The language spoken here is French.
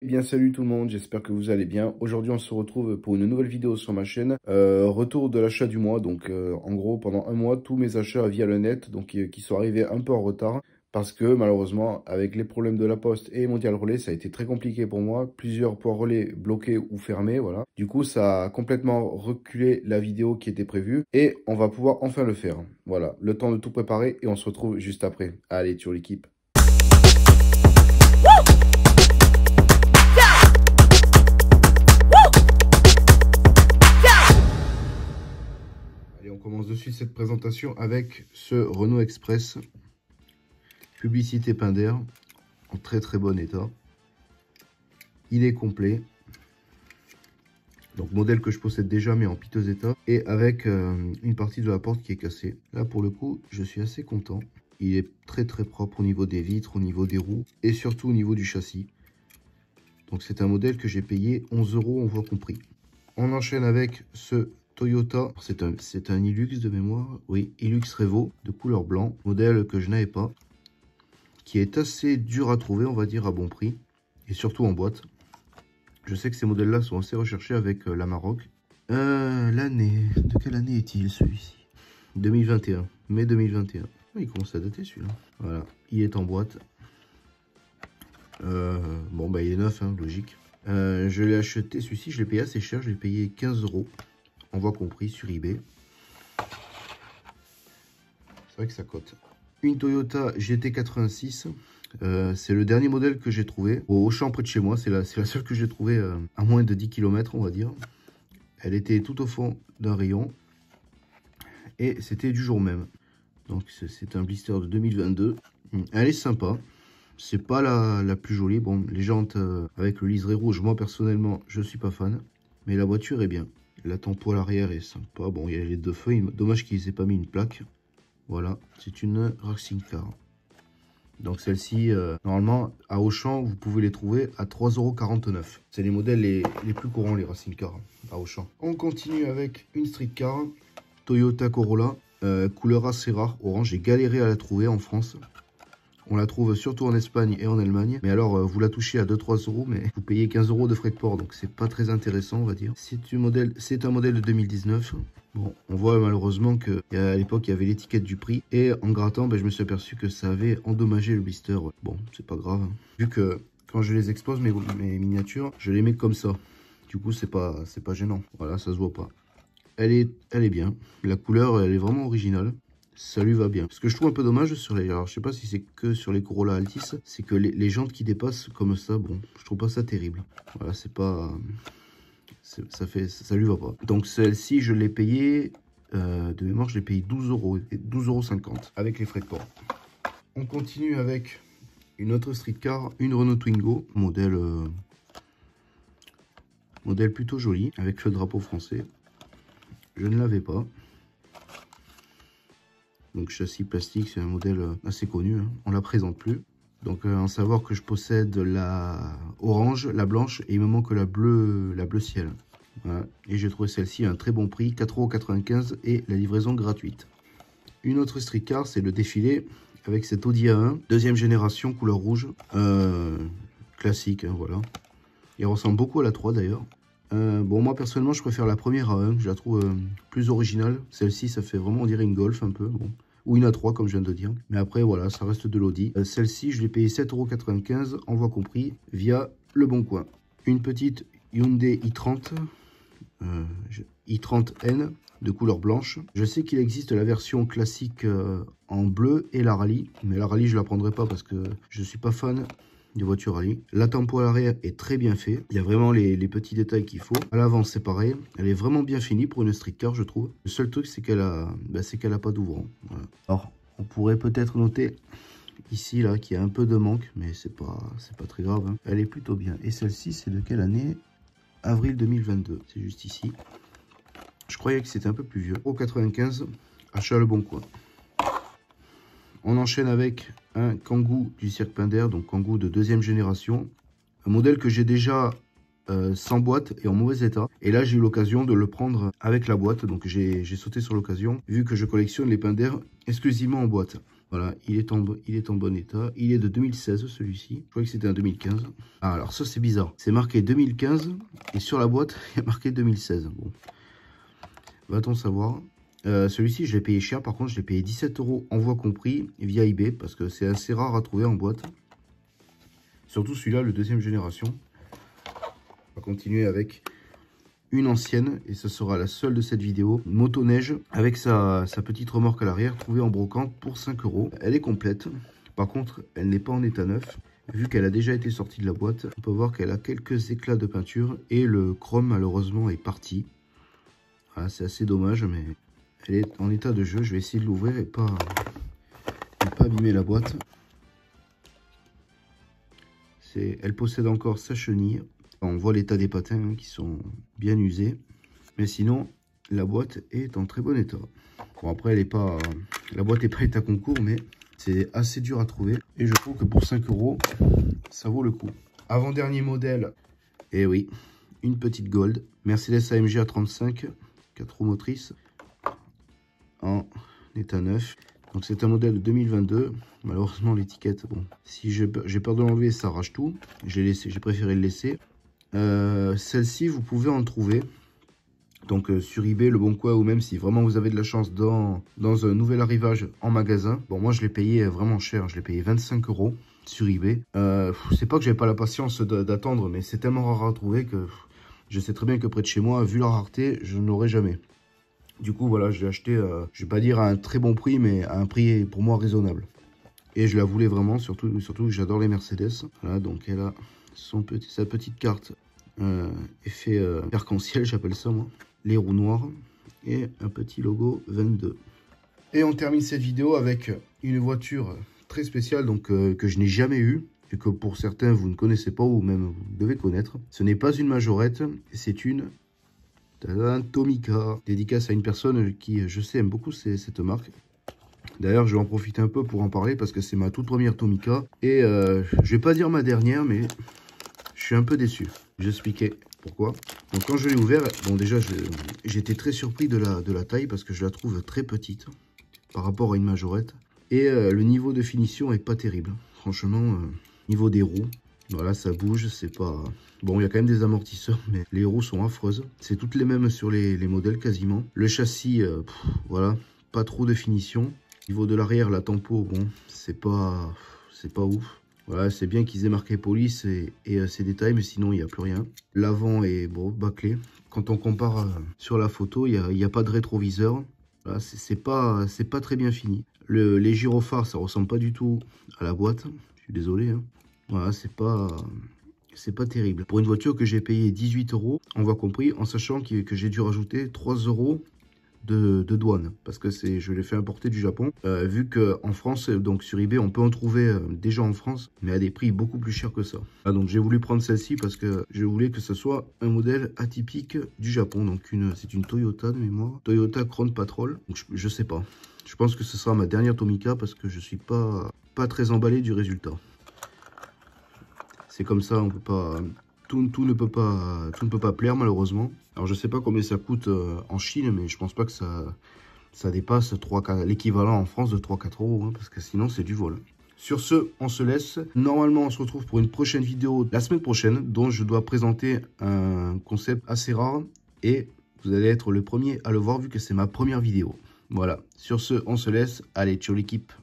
Eh bien salut tout le monde, j'espère que vous allez bien. Aujourd'hui on se retrouve pour une nouvelle vidéo sur ma chaîne. Retour de l'achat du mois, donc en gros pendant un mois tous mes achats via le net, donc qui sont arrivés un peu en retard. Parce que malheureusement avec les problèmes de la Poste et Mondial Relais, ça a été très compliqué pour moi. Plusieurs points relais bloqués ou fermés, voilà. Du coup ça a complètement reculé la vidéo qui était prévue. Et on va pouvoir enfin le faire. Voilà, le temps de tout préparer et on se retrouve juste après. Allez, sur l'équipe. Allez, on commence de suite cette présentation avec ce Renault Express. Publicité Pinder, en très très bon état. Il est complet. Donc modèle que je possède déjà mais en piteux état. Et avec une partie de la porte qui est cassée. Là pour le coup, je suis assez content. Il est très très propre au niveau des vitres, au niveau des roues et surtout au niveau du châssis. Donc c'est un modèle que j'ai payé 11 €, on voit compris. On enchaîne avec ce Toyota, c'est un Hilux de mémoire, oui, Hilux Revo de couleur blanc, modèle que je n'avais pas, qui est assez dur à trouver, on va dire, à bon prix, et surtout en boîte. Je sais que ces modèles-là sont assez recherchés avec la Maroc. De quelle année est-il celui-ci? 2021, mai 2021. Il commence à dater celui-là. Voilà, il est en boîte. Bon, bah il est neuf, hein, logique. Je l'ai acheté, celui-ci, je l'ai payé assez cher, je l'ai payé 15 €. On voit compris sur eBay. C'est vrai que ça cote. Une Toyota GT86. C'est le dernier modèle que j'ai trouvé au Auchan près de chez moi. C'est la seule que j'ai trouvée à moins de 10 km, on va dire. Elle était tout au fond d'un rayon. Et c'était du jour même. Donc c'est un blister de 2022. Elle est sympa. C'est pas la plus jolie. Bon, les jantes avec le liseré rouge, moi personnellement, je suis pas fan. Mais la voiture est bien. La tempo à l'arrière est sympa. Bon, il y a les deux feux. Dommage qu'ils aient pas mis une plaque. Voilà, c'est une Racing Car. Donc celle-ci, normalement, à Auchan, vous pouvez les trouver à 3,49 €. C'est les modèles les plus courants, les Racing Car, à Auchan. On continue avec une Street Car, Toyota Corolla, couleur assez rare, orange. J'ai galéré à la trouver en France. On la trouve surtout en Espagne et en Allemagne. Mais alors, vous la touchez à 2-3 €, mais vous payez 15 € de frais de port. Donc, c'est pas très intéressant, on va dire. C'est un modèle de 2019. Bon, on voit malheureusement qu'à l'époque, il y avait l'étiquette du prix. Et en grattant, ben, je me suis aperçu que ça avait endommagé le blister. Bon, c'est pas grave, hein. Vu que quand je les expose, mes miniatures, je les mets comme ça. Du coup, c'est pas gênant. Voilà, ça se voit pas. Elle est bien. La couleur, elle est vraiment originale. Ça lui va bien. Ce que je trouve un peu dommage sur les... Alors, je sais pas si c'est que sur les Corolla Altis, c'est que les jantes qui dépassent comme ça, bon, je trouve pas ça terrible. Voilà, c'est pas... Ça lui va pas. Donc, celle-ci, je l'ai payée... de mémoire, je l'ai payé 12 €, 12,50 € avec les frais de port. On continue avec une autre street car, une Renault Twingo, modèle plutôt joli, avec le drapeau français. Je ne l'avais pas. Donc châssis plastique, c'est un modèle assez connu, hein. On la présente plus. Donc en savoir que je possède la orange, la blanche et il me manque la bleu ciel. Voilà. Et j'ai trouvé celle-ci à un très bon prix, 4,95 € et la livraison gratuite. Une autre street car, c'est le défilé avec cette Audi A1, deuxième génération, couleur rouge. Classique, hein, voilà. Il ressemble beaucoup à la 3 d'ailleurs. Bon, moi personnellement je préfère la première A1, je la trouve plus originale. Celle-ci, ça fait vraiment, on dirait une Golf un peu, bon. Ou une A3 comme je viens de dire. Mais après voilà, ça reste de l'Audi. Celle-ci, je l'ai payé 7,95 €, envoi compris, via Le Bon Coin. Une petite Hyundai i30, i30N de couleur blanche. Je sais qu'il existe la version classique en bleu et la rallye. Mais la rallye, je la prendrai pas parce que je suis pas fan de voiture rallye. La tempo à l'arrière est très bien fait. Il y a vraiment les petits détails qu'il faut. À l'avant, c'est pareil. Elle est vraiment bien finie pour une street car, je trouve. Le seul truc, c'est qu'elle a pas d'ouvrant. Voilà. Alors, on pourrait peut-être noter ici, là, qu'il y a un peu de manque, mais c'est pas très grave, hein. Elle est plutôt bien. Et celle-ci, c'est de quelle année? Avril 2022. C'est juste ici. Je croyais que c'était un peu plus vieux. Au 95, achat Le Bon Coin. On enchaîne avec un Kangoo du cirque Pinder, donc Kangoo de deuxième génération. Un modèle que j'ai déjà sans boîte et en mauvais état. Et là, j'ai eu l'occasion de le prendre avec la boîte. Donc, j'ai sauté sur l'occasion, vu que je collectionne les Pinder exclusivement en boîte. Voilà, il est en bon état. Il est de 2016 celui-ci. Je crois que c'était un 2015. Ah, alors ça c'est bizarre. C'est marqué 2015 et sur la boîte il y a marqué 2016. Bon, va-t-on savoir. Celui-ci je l'ai payé cher. Par contre je l'ai payé 17 € envoi compris via eBay parce que c'est assez rare à trouver en boîte. Surtout celui-là, le deuxième génération. On va continuer avec une ancienne et ce sera la seule de cette vidéo, une motoneige avec sa petite remorque à l'arrière trouvée en brocante pour 5 €. Elle est complète, par contre elle n'est pas en état neuf, vu qu'elle a déjà été sortie de la boîte. On peut voir qu'elle a quelques éclats de peinture et le chrome malheureusement est parti. Voilà, c'est assez dommage, mais elle est en état de jeu. Je vais essayer de l'ouvrir et pas abîmer la boîte. Elle possède encore sa chenille. On voit l'état des patins hein, qui sont bien usés. Mais sinon, la boîte est en très bon état. Bon, après, la boîte n'est pas état concours, mais c'est assez dur à trouver. Et je trouve que pour 5 €, ça vaut le coup. Avant-dernier modèle, et oui, une petite Gold. Mercedes AMG A35, 4 roues motrices, en état neuf. Donc c'est un modèle de 2022. Malheureusement, l'étiquette, bon, si j'ai peur de l'enlever, ça arrache tout. J'ai préféré le laisser. Celle-ci, vous pouvez en trouver donc sur eBay, Le Bon Coin, ou même si vraiment vous avez de la chance dans un nouvel arrivage en magasin. Bon, moi je l'ai payé vraiment cher, je l'ai payé 25 € sur eBay. C'est pas que j'avais pas la patience d'attendre, mais c'est tellement rare à trouver que je sais très bien que près de chez moi, vu la rareté, je ne l'aurai jamais. Du coup voilà, je l'ai acheté, je vais pas dire à un très bon prix, mais à un prix pour moi raisonnable. Et je la voulais vraiment, surtout que j'adore les Mercedes. Voilà, donc elle a sa petite carte effet arc-en-ciel, j'appelle ça moi. Les roues noires et un petit logo 22. Et on termine cette vidéo avec une voiture très spéciale donc que je n'ai jamais eue et que pour certains vous ne connaissez pas ou même vous devez connaître. Ce n'est pas une Majorette, c'est une Tomica. Dédicace à une personne qui, je sais, aime beaucoup cette marque. D'ailleurs, je vais en profiter un peu pour en parler parce que c'est ma toute première Tomica. Et je vais pas dire ma dernière, mais je suis un peu déçu. Je vais expliquer pourquoi. Donc quand je l'ai ouvert, bon déjà j'étais très surpris de la taille parce que je la trouve très petite par rapport à une Majorette. Et le niveau de finition est pas terrible. Franchement, niveau des roues, voilà, ça bouge, c'est pas... Bon, il y a quand même des amortisseurs, mais les roues sont affreuses. C'est toutes les mêmes sur les modèles quasiment. Le châssis, voilà, pas trop de finition. Au niveau de l'arrière, la tempo, bon, c'est pas ouf. Voilà, c'est bien qu'ils aient marqué police et ces détails, mais sinon, il n'y a plus rien. L'avant est, bon, bâclé. Quand on compare sur la photo, il n'y a pas de rétroviseur. Voilà, c'est pas très bien fini. Les gyrophares, ça ressemble pas du tout à la boîte. Je suis désolé, hein. Voilà, c'est pas terrible. Pour une voiture que j'ai payé 18 €, on voit compris, en sachant que j'ai dû rajouter 3 € de douane parce que je l'ai fait importer du Japon, vu qu'en France, donc sur eBay, on peut en trouver déjà en France, mais à des prix beaucoup plus chers que ça. Ah, donc j'ai voulu prendre celle-ci parce que je voulais que ce soit un modèle atypique du Japon. Donc c'est une Toyota de mémoire, Toyota Crown Patrol. Donc je sais pas. Je pense que ce sera ma dernière Tomica parce que je suis pas très emballé du résultat. C'est comme ça, on peut pas. Tout ne peut pas plaire malheureusement. Alors je sais pas combien ça coûte en Chine, mais je pense pas que ça dépasse l'équivalent en France de 3-4 €, hein, parce que sinon c'est du vol. Sur ce, on se laisse. Normalement, on se retrouve pour une prochaine vidéo la semaine prochaine, dont je dois présenter un concept assez rare. Et vous allez être le premier à le voir vu que c'est ma première vidéo. Voilà, sur ce, on se laisse. Allez, ciao l'équipe.